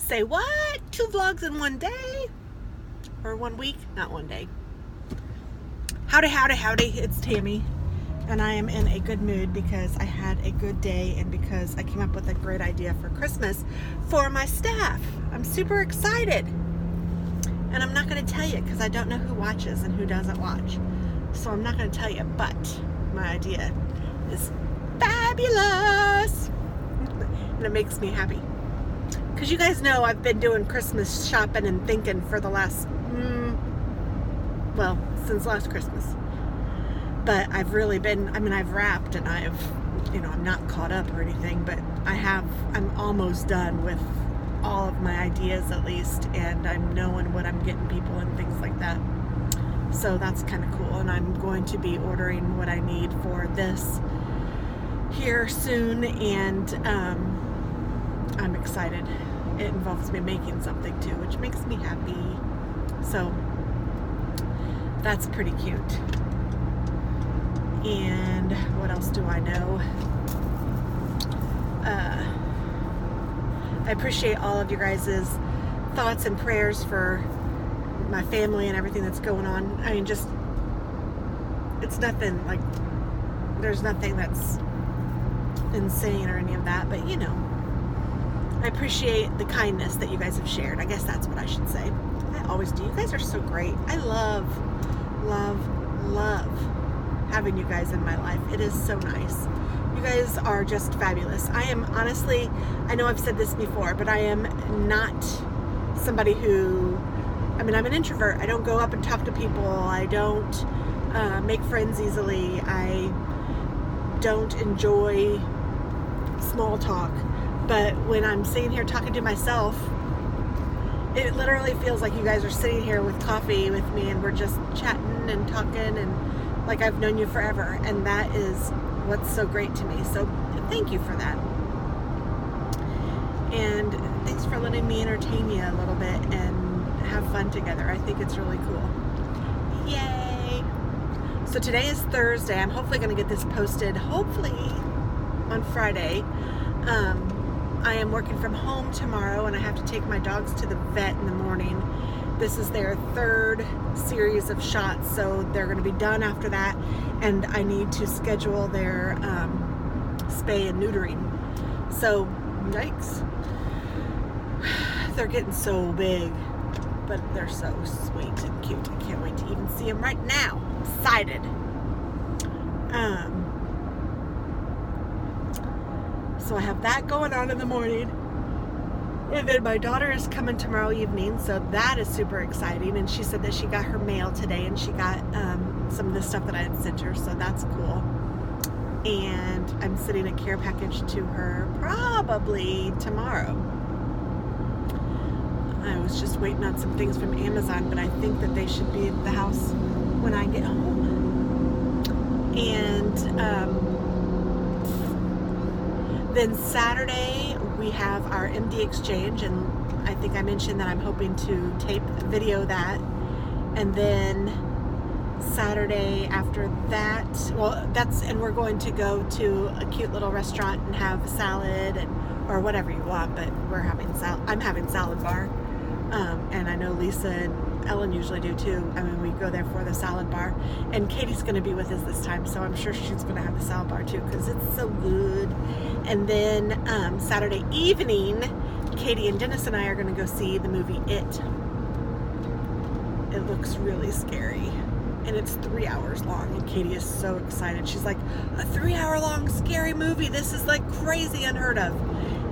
Say what? 2 vlogs in one day? Or 1 week? Not 1 day. Howdy, howdy, howdy. It's Tammy. And I am in a good mood because I had a good day and because I came up with a great idea for Christmas for my staff. I'm super excited. And I'm not going to tell you because I don't know who watches and who doesn't watch. So I'm not going to tell you, but my idea is fabulous. And it makes me happy. Because you guys know I've been doing Christmas shopping and thinking for the last, since last Christmas. But I've really been, I've wrapped and I'm not caught up or anything, but I'm almost done with all of my ideas at least, and I'm knowing what I'm getting people and things like that. So that's kind of cool, and I'm going to be ordering what I need for this here soon, and I'm excited. It involves me making something too, which makes me happy. So that's pretty cute. And what else do I know? I appreciate all of your guys' thoughts and prayers for my family and everything that's going on. It's nothing like, there's nothing that's insane or any of that, but I appreciate the kindness that you guys have shared. I guess that's what I should say. I always do. You guys are so great. I love, love, love having you guys in my life. It is so nice. You guys are just fabulous. I am honestly, I know I've said this before, but I am not somebody who, I'm an introvert. I don't go up and talk to people. I don't make friends easily. I don't enjoy small talk. But when I'm sitting here talking to myself, it literally feels like you guys are sitting here with coffee with me and we're just chatting and talking and like I've known you forever. And that is what's so great to me. So thank you for that. And thanks for letting me entertain you a little bit and have fun together. I think it's really cool. Yay! So today is Thursday. I'm hopefully going to get this posted, hopefully on Friday. I am working from home tomorrow and I have to take my dogs to the vet in the morning. This is their 3rd series of shots, so they're going to be done after that, and I need to schedule their spay and neutering. So, yikes. They're getting so big, but they're so sweet and cute. I can't wait to even see them right now. I'm excited. So I have that going on in the morning. And then my daughter is coming tomorrow evening, so that is super exciting. And she said that she got her mail today and she got some of the stuff that I had sent her, so that's cool. And I'm sending a care package to her probably tomorrow. I was just waiting on some things from Amazon, but I think that they should be at the house when I get home. And then Saturday we have our MD exchange, and I think I mentioned that I'm hoping to tape video that, and then Saturday after that, and we're going to go to a cute little restaurant and have a salad or whatever you want, but I'm having salad bar, and I know Lisa and Ellen usually do too. We go there for the salad bar, and Katie's going to be with us this time, so I'm sure she's going to have the salad bar too because it's so good. And then Saturday evening, Katie and Dennis and I are going to go see the movie It. It looks really scary, and it's 3 hours long, and Katie is so excited. She's like, a 3-hour-long scary movie? This is like crazy, unheard of.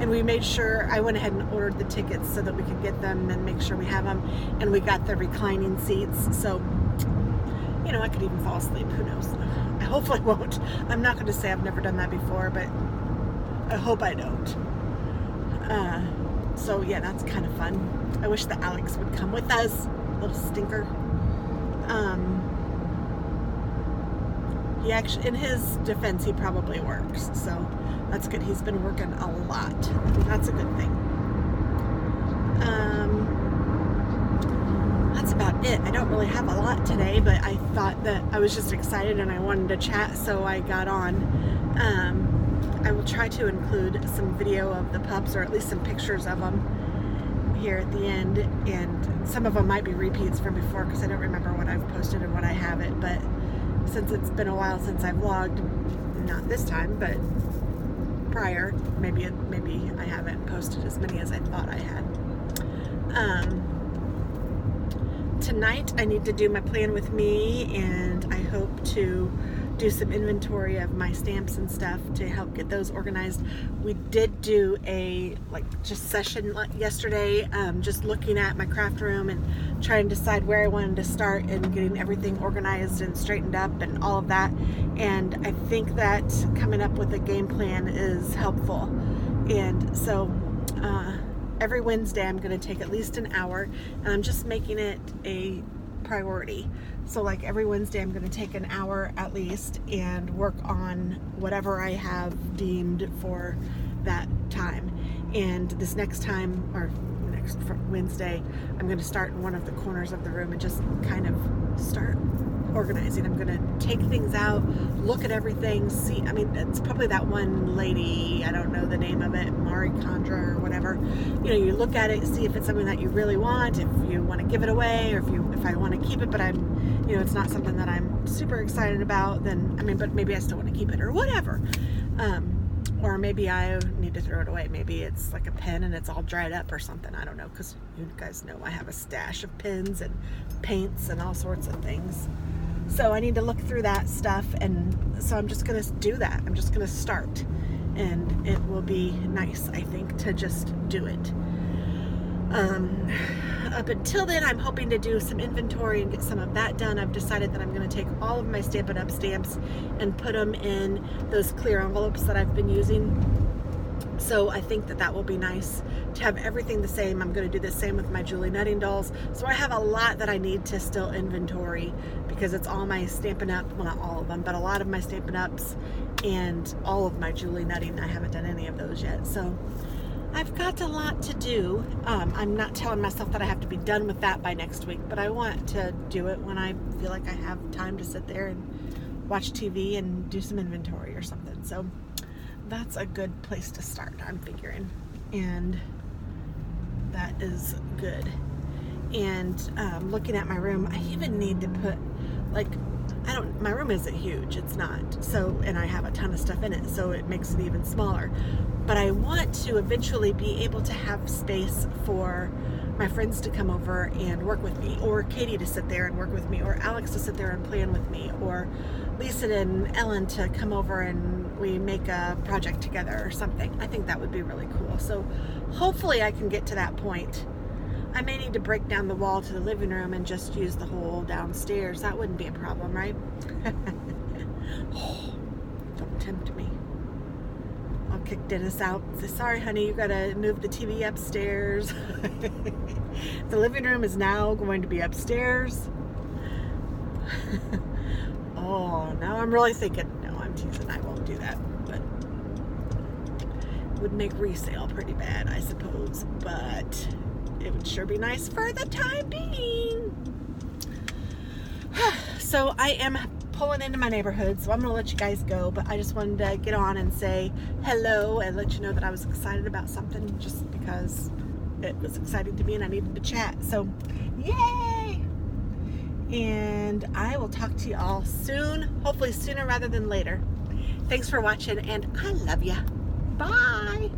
And we made sure, I went ahead and ordered the tickets so that we could get them and make sure we have them, and we got the reclining seats, so I could even fall asleep, who knows. I hopefully won't. I'm not going to say I've never done that before, but I hope I don't. So yeah, that's kind of fun. I wish that Alex would come with us, little stinker. He actually, in his defense, he probably works, so that's good. He's been working a lot. That's a good thing. That's about it. I don't really have a lot today, but I thought that I was just excited and I wanted to chat, so I got on. I will try to include some video of the pups, or at least some pictures of them. here at the end, and some of them might be repeats from before because I don't remember what I've posted and what I haven't, but since it's been a while since I've vlogged, not this time, but prior, maybe I haven't posted as many as I thought I had. Tonight I need to do my plan with me, and I hope to do some inventory of my stamps and stuff to help get those organized. We did do a just session yesterday, just looking at my craft room and trying to decide where I wanted to start and getting everything organized and straightened up and all of that. And I think that coming up with a game plan is helpful. And so every Wednesday I'm going to take at least an hour, and I'm just making it a priority. So like every Wednesday I'm going to take an hour at least and work on whatever I have deemed for that time. And this next time, or next Wednesday, I'm going to start in one of the corners of the room and just kind of start organizing. I'm going to take things out, look at everything, see, I mean, it's probably that one lady, I don't know the name of it, Mari Kandra or whatever. You know, you look at it, see if it's something that you really want, if you want to give it away, or if I want to keep it, but I'm, you know, it's not something that I'm super excited about, then, I mean, but maybe I still want to keep it or whatever. Or maybe I need to throw it away. Maybe it's like a pen and it's all dried up or something. I don't know, because you guys know I have a stash of pens and paints and all sorts of things. So I need to look through that stuff, and so I'm just going to do that. I'm just going to start, and it will be nice, I think, to just do it. Up until then, I'm hoping to do some inventory and get some of that done. I've decided that I'm going to take all of my Stampin' Up! Stamps and put them in those clear envelopes that I've been using. So I think that that will be nice to have everything the same. I'm going to do the same with my Julie Nutting dolls. So I have a lot that I need to still inventory, because it's all my Stampin' Up!, well, not all of them, but a lot of my Stampin' Ups and all of my Julie Nutting. I haven't done any of those yet. So I've got a lot to do. I'm not telling myself that I have to be done with that by next week, but I want to do it when I feel like I have time to sit there and watch TV and do some inventory or something. So that's a good place to start, I'm figuring, and that is good. And looking at my room, I even need to put, like, my room isn't huge, it's not, so, and I have a ton of stuff in it, so it makes it even smaller. But I want to eventually be able to have space for my friends to come over and work with me, or Katie to sit there and work with me, or Alex to sit there and plan with me, or Lisa and Ellen to come over and we make a project together or something. I think that would be really cool. So hopefully I can get to that point. I may need to break down the wall to the living room and just use the whole downstairs. That wouldn't be a problem, right? Oh, don't tempt me. I'll kick Dennis out and say, sorry honey, you gotta move the TV upstairs. The living room is now going to be upstairs. Oh, now I'm really thinking, no, I'm teasing, I won't do that, but it would make resale pretty bad, I suppose, but it would sure be nice for the time being. So I am pulling into my neighborhood, so I'm going to let you guys go, but I just wanted to get on and say hello and let you know that I was excited about something, just because it was exciting to me and I needed to chat. So yay! And I will talk to you all soon, hopefully sooner rather than later. Thanks for watching, and I love ya. Bye!